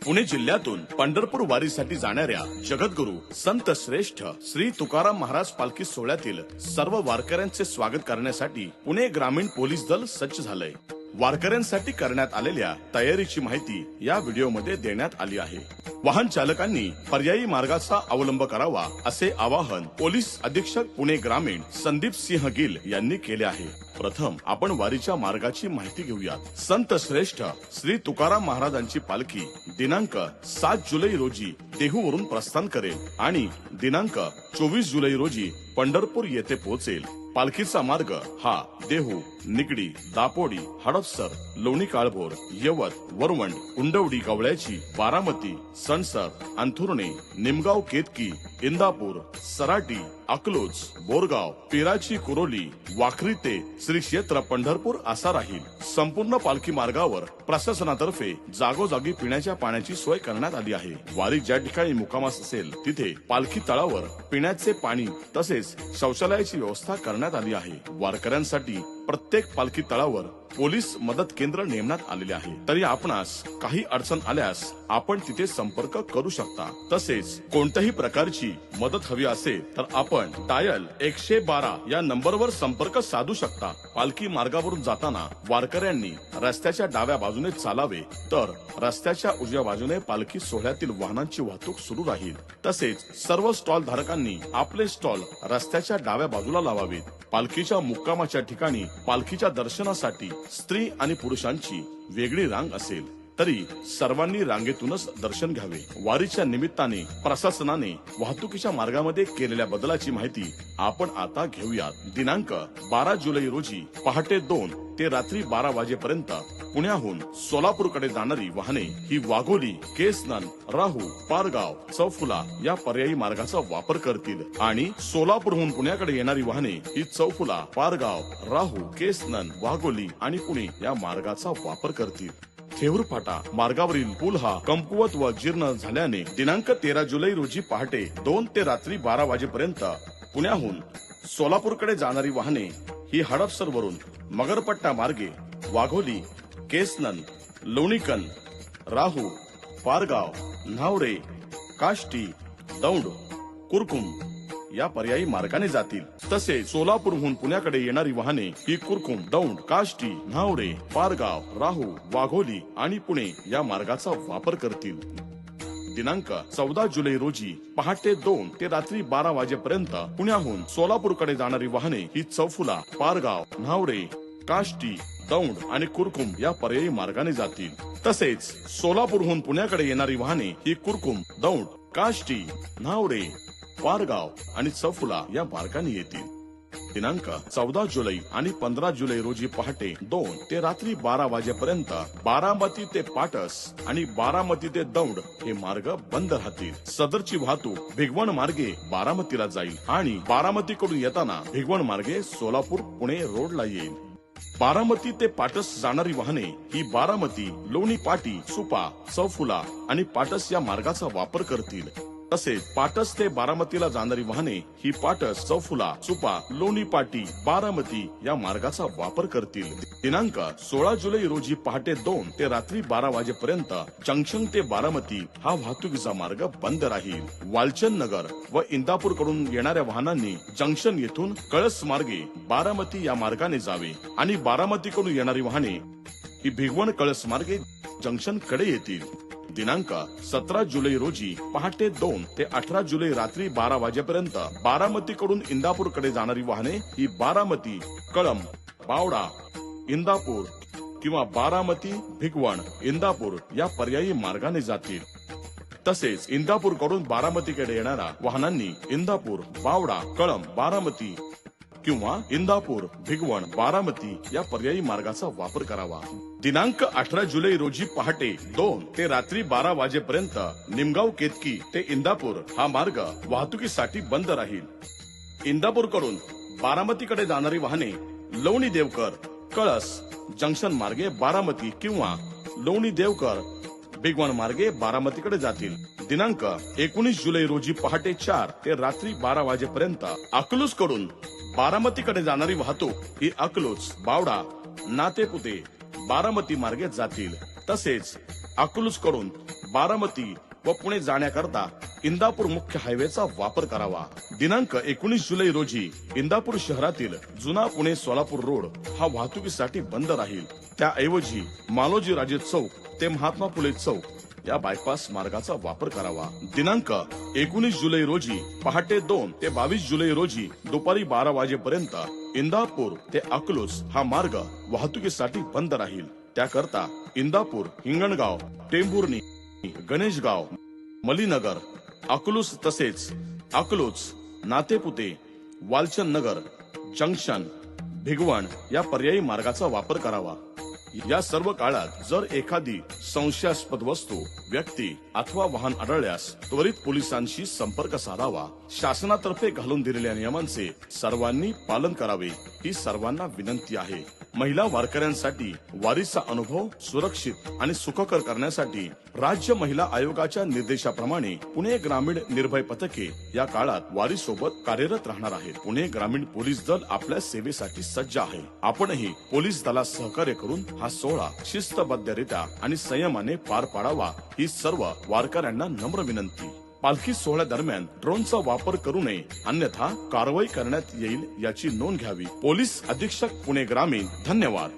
पुणे जिल्ह्यातून पंढरपूर वारीसाठी जाणाऱ्या जगद्गुरु संत श्रेष्ठ श्री तुकाराम महाराज पालखी सोहळ्यातील सर्व वारकऱ्यांचे स्वागत करण्यासाठी पुणे ग्रामीण पोलीस दल सज्ज झालंय। वारकऱ्यांसाठी करण्यात आलेल्या तयारीची माहिती या व्हिडिओमध्ये देण्यात आली आहे। वाहन चालकांनी पर्यायी मार्गाचा अवलंब करावा असे आवाहन पोलीस अधीक्षक पुणे ग्रामीण संदीप सिंह गिल यांनी केले आहे। प्रथम आपण वारीच्या मार्गाची माहिती घेऊयात। संत श्रेष्ठ श्री तुकाराम महाराजांची पालखी दिनांक 7 जुलै रोजी देहूवरून प्रस्थान करेल आणि दिनांक 24 जुलै रोजी पंढरपूर येथे पोहोचेल। पालखीचा मार्ग हा देहू, निगडी, दापोडी, हडपसर, लोणी काळभोर, यवत, वरवंड, उंडवडी, गवळ्याची, बारामती, सणसर, अंथुर्णे, निमगाव, केतकी, इंदापूर, सराटी, अकलूज, बोरगाव, पिराची, कुरोली, वाखरी ते श्री क्षेत्र पंढरपूर असा राहील। संपूर्ण पालखी मार्गावर प्रशासनातर्फे जागोजागी पिण्याच्या पाण्याची सोय करण्यात आली आहे। वारी ज्या ठिकाणी मुक्कामास असेल तिथे पालखी तळावर पिण्याचे पाणी तसेच शौचालयाची व्यवस्था करण्यात आली आहे। वारकऱ्यांसाठी प्रत्येक पालखी तळावर पोलीस मदत केंद्र नेमण्यात आलेले आहे। तरी आपणास काही अडचण आल्यास आपण तिथे संपर्क करू शकता। तसेच कोणत्याही प्रकारची मदत हवी असेल तर आपण डायल 112 या नंबरवर संपर्क साधू शकता। पालखी मार्गावरून जाताना वारकऱ्यांनी रस्त्याच्या डाव्या बाजूने चालावे तर रस्त्याच्या उजव्या बाजूने पालखी सोहळ्यातील वाहनांची वाहतूक सुरू राहील। तसेच सर्व स्टॉल धारकांनी आपले स्टॉल रस्त्याच्या डाव्या बाजूला लावावेत। पालखीच्या मुक्कामाच्या ठिकाणी पालखीच्या दर्शनासाठी स्त्री आणि पुरुषांची वेगळी रांग असेल, तरी सर्वांनी रांगेतूनच दर्शन घ्यावे। वारीच्या निमित्ताने प्रशासनाने वाहतुकीच्या मार्गामध्ये केलेल्या बदलाची माहिती आपण आता घेऊयात। दिनांक 12 जुलै रोजी पहाटे 2 ते रात्री 12 वाजेपर्यंत पुण्याहून सोलापूरकडे जाणारी वाहने ही वाघोली, केसनन, राहू, पारगाव, चौफुला या पर्यायी मार्गाचा वापर करतील आणि सोलापूरहून पुण्याकडे येणारी वाहने ही चौफुला, पारगाव, राहू, केसनन, वाघोली आणि पुणे या मार्गाचा वापर करतील। थेऊर फाटा मार्गावरील पूल हा कमकुवत व जीर्ण झाल्याने दिनांक 13 जुलै रोजी पहाटे 2 ते रात्री 12 वाजेपर्यंत पुण्याहून सोलापूरकडे जाणारी वाहने ही हडपसर वरून मगरपट्टा मार्गे वाघोली, केसनन, लोणीकन, राहू, पारगाव, न्हावरे, काष्टी, दौंड, कुरकुम या पर्यायी मार्गाने जातील। तसेच सोलापूरहून पुण्याकडे येणारी वाहने ही कुरकुम, दौंड, काष्टी, न्हावरे, पारगाव, राहू, वाघोली आणि पुणे या मार्गाचा वापर करतील। दिनांक 14 जुलै रोजी पहाटे 2 ते रात्री 12 वाजेपर्यंत पुण्याहून सोलापूरकडे जाणारी वाहने ही चौफुला, पारगाव, न्हावरे, काष्टी, दौंड आणि कुरकुम या पर्यायी मार्गाने जातील। तसेच सोलापूरहून पुण्याकडे येणारी वाहने ही कुरकुम, दौंड, काष्टी, न्हावरे, पारगाव आणि चौफुला या मार्गाने येतील। दिनांक 14 जुलै आणि 15 जुलै रोजी पहाटे 2 ते रात्री 12 वाजेपर्यंत बारामती ते पाटस आणि बारामती ते दौंड हे मार्ग बंद राहतील। सदरची वाहतूक भिगवण मार्गे बारामतीला जाईल आणि बारामतीकडून येताना भिगवण मार्गे सोलापूर पुणे रोडला येईल। बारामती ते पाटस जाणारी वाहने ही बारामती, लोणी पाटी, सुपा, चौफुला आणि पाटस या मार्गाचा वापर करतील। तसेच पाटस ते बारामतीला जाणारी वाहने ही पाटस, चौफुला, सुपा, लोणी पाटी, बारामती या मार्गाचा वापर करतील। दिनांक 16 जुलै रोजी पहाटे 2 ते रात्री 12 वाजेपर्यंत जंक्शन ते बारामती हा वाहतुकीचा मार्ग बंद राहील। वालचंद नगर व इंदापूर कडून येणाऱ्या वाहनांनी जंक्शन येथून कळस मार्गे बारामती या मार्गाने जावे आणि बारामतीकडून येणारी वाहने ही भिगवण कळस मार्गे जंक्शन कडे येतील। दिनांक 17 जुलै रोजी पहाटे 2 ते 18 जुलै रात्री 12 वाजेपर्यंत बारामतीकडून इंदापूरकडे जाणारी वाहने ही बारामती, कळंब, बावडा, इंदापूर किंवा बारामती, भिगवण, इंदापूर या पर्यायी मार्गाने जातील। तसेच इंदापूरकडून बारामतीकडे येणाऱ्या वाहनांनी इंदापूर, बावडा, कळंब, बारामती किंवा इंदापूर, भिगवण, बारामती या पर्यायी मार्गाचा वापर करावा। दिनांक 18 जुलै रोजी पहाटे 2 ते रात्री 12 वाजेपर्यंत निमगाव, केतकी ते इंदापूर हा मार्ग वाहतुकीसाठी बंद राहील। इंदापूरकडून बारामतीकडे जाणारी वाहने लोणी देवकर, कळस जंक्शन मार्गे बारामती किंवा लोणी देवकर, भिगवण मार्गे बारामतीकडे जातील। दिनांक 19 जुलै रोजी पहाटे 4 ते रात्री 12 वाजेपर्यंत अकलूज कडून बारामतीकडे जाणारी वाहतूक ही अकलूज, बावडा, नातेपुते, बारामती मार्गे जातील। तसेच अकलूज कडून बारामती व पुणे जाण्याकरता इंदापूर मुख्य हायवेचा वापर करावा. दिनांक 19 जुलै रोजी इंदापूर शहरातील जुना पुणे सोलापूर रोड हा वाहतुकीसाठी बंद राहील. त्याऐवजी मालोजी राजे चौक ते महात्मा फुले चौक या बायपास मार्गाचा वापर करावा. दिनांक 19 जुलै रोजी पहाटे 2 ते 22 जुलै रोजी दुपारी 12 वाजेपर्यंत इंदापूर ते अकलूज हा मार्ग वाहतुकीसाठी बंद राहील. त्याकरता इंदापूर, हिंगणगाव, टेंभुर्णी, गणेशगाव, मलीनगर, अकलूज तसेच अकलूज, नातेपुते, वालचंद नगर, जंक्शन, भिगवण या पर्यायी मार्गाचा वापर करावा. या सर्व काळात जर एखादी संशयास्पद वस्तू, व्यक्ती अथवा वाहन आढळल्यास त्वरित पोलिसांशी संपर्क साधावा. शासनातर्फे घालून दिलेल्या नियमांचे सर्वांनी पालन करावे ही सर्वांना विनंती आहे. महिला वारकऱ्यांसाठी वारीचा अनुभव सुरक्षित आणि सुखकर करण्यासाठी राज्य महिला आयोगाच्या निर्देशाप्रमाणे पुणे ग्रामीण निर्भय पथके या काळात वारी सोबत कार्यरत राहणार आहेत. पुणे ग्रामीण पोलीस दल आपल्या सेवेसाठी सज्ज आहे. आपणही पोलीस दलास सहकार्य करून हा सोहळा शिस्तबद्धरित्या आणि संयमाने पार पाडावा ही सर्व वारकऱ्यांना नम्र विनंती. पालखी सोहळ्यादरम्यान ड्रोनचा वापर करू नये, अन्यथा कारवाई करण्यात येईल याची नोंद घ्यावी. पोलीस अधीक्षक पुणे ग्रामीण. धन्यवाद.